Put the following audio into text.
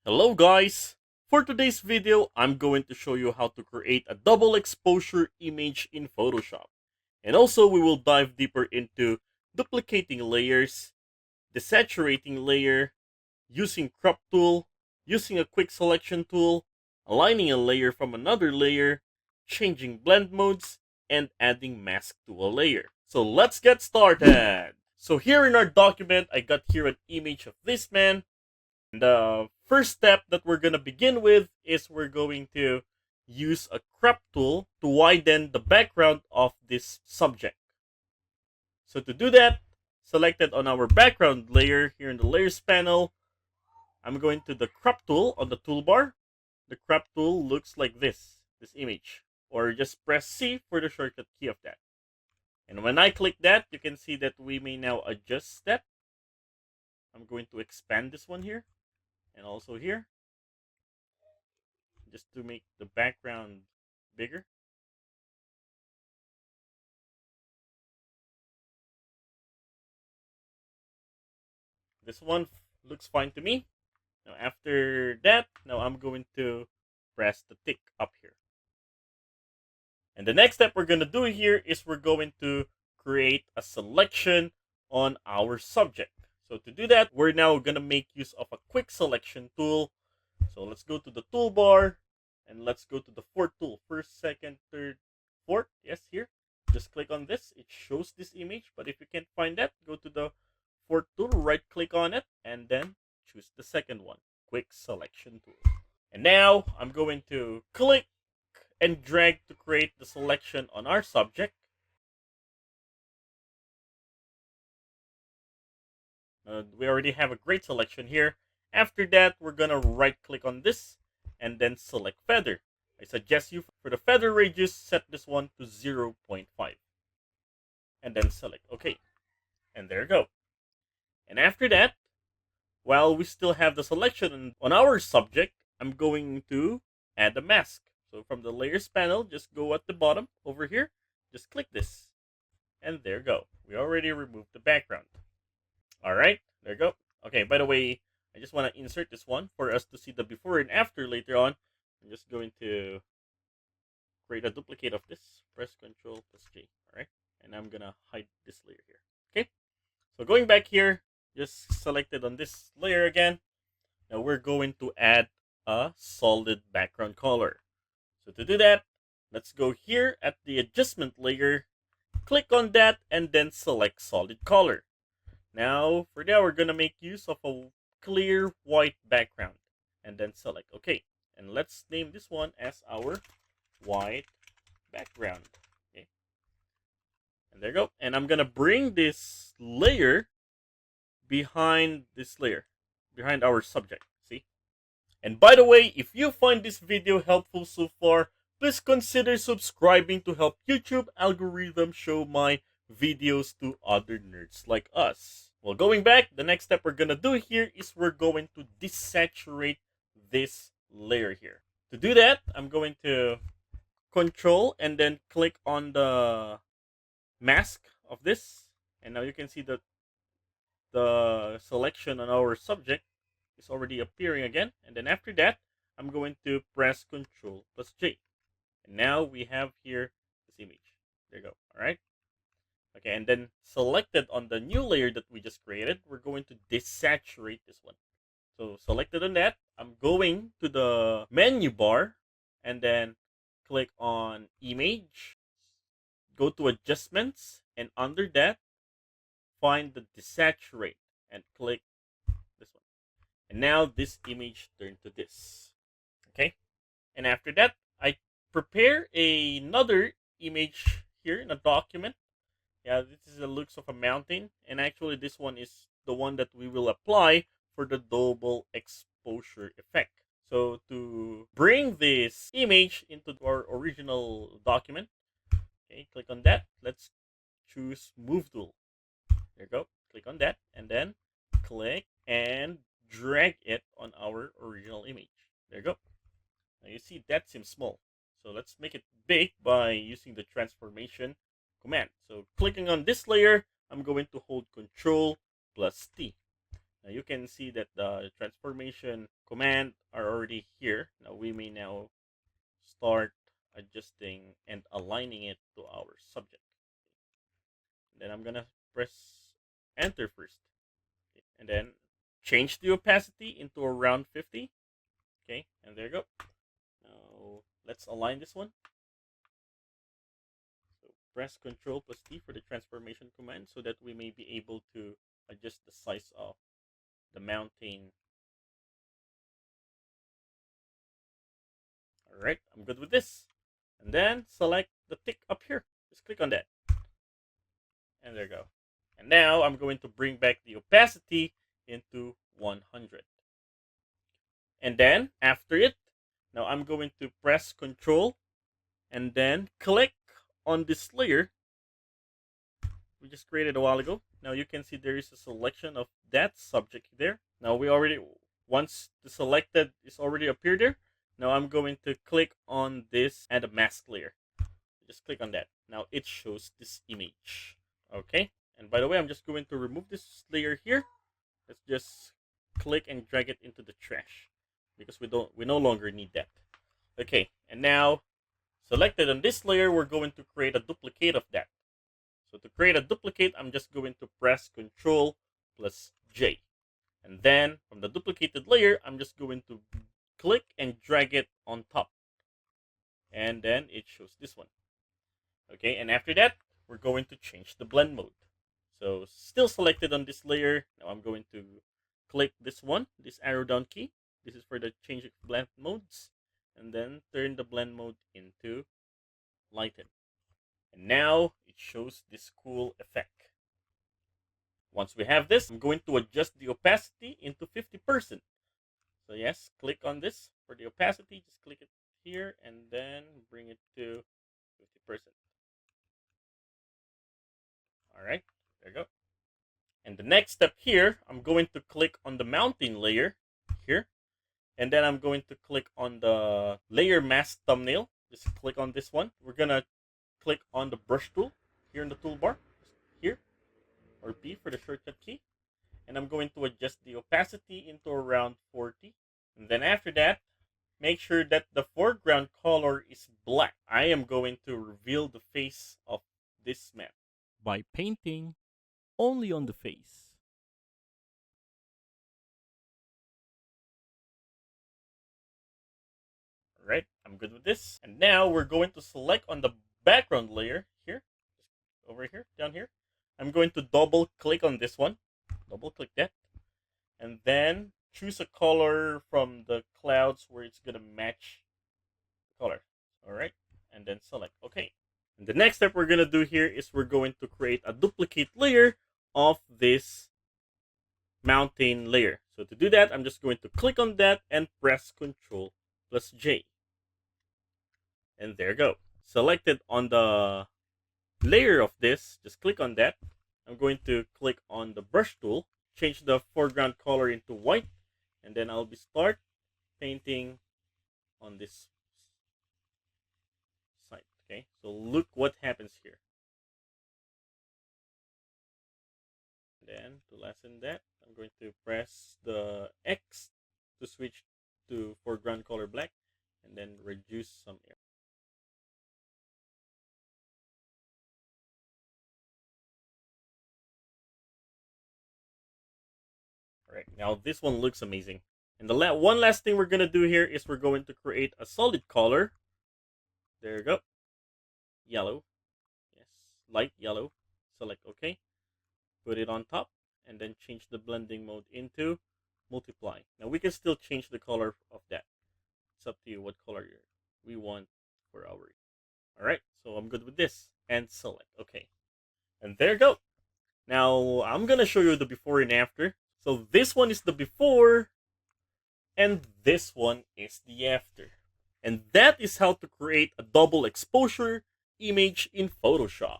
Hello guys! For today's video, I'm going to show you how to create a double exposure image in Photoshop. And also we will dive deeper into duplicating layers, desaturating layer, using crop tool, using a quick selection tool, aligning a layer from another layer, changing blend modes, and adding mask to a layer. So let's get started! So here in our document, I got here an image of this man. The first step that we're going to begin with is we're going to use a crop tool to widen the background of this subject. So to do that, selected on our background layer here in the layers panel, I'm going to the crop tool on the toolbar. The crop tool looks like this image. Or just press C for the shortcut key of that. And when I click that, you can see that we may now adjust that. I'm going to expand this one here and also here, just to make the background bigger. This one looks fine to me. Now after that, now I'm going to press the tick up here. And the next step we're going to do here is we're going to create a selection on our subject. So to do that, we're now going to make use of a quick selection tool. So let's go to the toolbar and let's go to the fourth tool. First, second, third, fourth. Yes, here. Just click on this. It shows this image. But if you can't find that, go to the fourth tool, right click on it, and then choose the second one, quick selection tool. And now I'm going to click and drag to create the selection on our subject. We already have a great selection here. After that, we're going to right click on this and then select feather. I suggest you for the feather radius, set this one to 0.5 and then select OK. And there you go. And after that, while we still have the selection on our subject, I'm going to add a mask. So from the layers panel, just go at the bottom over here, just click this. And there you go. We already removed the background. All right, there you go. Okay, by the way, I just want to insert this one for us to see the before and after later on. I'm just going to create a duplicate of this. Press Ctrl plus J. All right, and I'm gonna hide this layer here. Okay, so going back here, just selected on this layer again. Now we're going to add a solid background color. So to do that, let's go here at the adjustment layer, click on that, and then select solid color. Now for that, we're gonna make use of a clear white background and then select OK. And let's name this one as our white background. Okay. And there you go. And I'm gonna bring this layer behind this layer, behind our subject. See? And by the way, if you find this video helpful so far, please consider subscribing to help YouTube algorithm show my videos to other nerds like us. Well, going back, the next step we're gonna do here is we're going to desaturate this layer here. To do that, I'm going to control and then click on the mask of this. And now you can see that the selection on our subject is already appearing again. And then after that, I'm going to press Ctrl plus J. And now we have here this image. There you go. All right. Okay, and then selected on the new layer that we just created, we're going to desaturate this one. So selected on that, I'm going to the menu bar and then click on image, go to adjustments, and under that, find the desaturate and click this one. And now this image turned to this. Okay, and after that, I prepare another image here in a document. Yeah, this is the looks of a mountain, and actually this one is the one that we will apply for the double exposure effect. So to bring this image into our original document, okay, click on that. Let's choose Move Tool. There you go. Click on that, and then click and drag it on our original image. There you go. Now you see that seems small. So let's make it big by using the transformation command. So clicking on this layer, I'm going to hold Control plus T. Now you can see that the transformation command are already here. Now we may now start adjusting and aligning it to our subject. Then I'm gonna press enter first, and then change the opacity into around 50. Okay, and there you go. Now let's align this one. So press Ctrl plus T for the transformation command so that we may be able to adjust the size of the mountain. Alright, I'm good with this. And then select the tick up here. Just click on that. And there you go. And now I'm going to bring back the opacity into 100. And then after it, now I'm going to press Ctrl and then click on this layer we just created a while ago. Now you can see there is a selection of that subject there. Now we already, once the selected is already appeared there, now I'm going to click on this add a mask layer. Just click on that. Now it shows this image. Okay. And by the way, I'm just going to remove this layer here. Let's just click and drag it into the trash because we no longer need that. Okay. And now selected on this layer, we're going to create a duplicate of that. So to create a duplicate, I'm just going to press Ctrl plus J. And then from the duplicated layer, I'm just going to click and drag it on top. And then it shows this one. Okay, and after that, we're going to change the blend mode. So still selected on this layer. Now I'm going to click this one, this arrow down key. This is for the change of blend modes. And then turn the blend mode into lighten. And now it shows this cool effect. Once we have this, I'm going to adjust the opacity into 50%. So yes, click on this for the opacity. Just click it here and then bring it to 50%. All right, there you go. And the next step here, I'm going to click on the mountain layer here. And then I'm going to click on the layer mask thumbnail. Just click on this one. We're going to click on the brush tool here in the toolbar. Here. Or P for the shortcut key. And I'm going to adjust the opacity into around 40. And then after that, make sure that the foreground color is black. I am going to reveal the face of this man by painting only on the face. Alright, I'm good with this. And now we're going to select on the background layer here, over here, down here. I'm going to double click on this one. Double click that. And then choose a color from the clouds where it's going to match the color. Alright, and then select OK. And the next step we're going to do here is we're going to create a duplicate layer of this mountain layer. So to do that, I'm just going to click on that and press Ctrl plus J. And there you go. Selected on the layer of this, just click on that. I'm going to click on the brush tool, change the foreground color into white, and then I'll be start painting on this side. Okay, so look what happens here. Then to lessen that, I'm going to press the X to switch to foreground color black, and then reduce some area. Alright, now this one looks amazing. And the one last thing we're going to do here is we're going to create a solid color. There you go. Yellow. Yes, light yellow. Select OK. Put it on top. And then change the blending mode into multiply. Now we can still change the color of that. It's up to you what color we want for our. Alright, so I'm good with this. And select OK. And there you go. Now I'm going to show you the before and after. So this one is the before, and this one is the after. And that is how to create a double exposure image in Photoshop.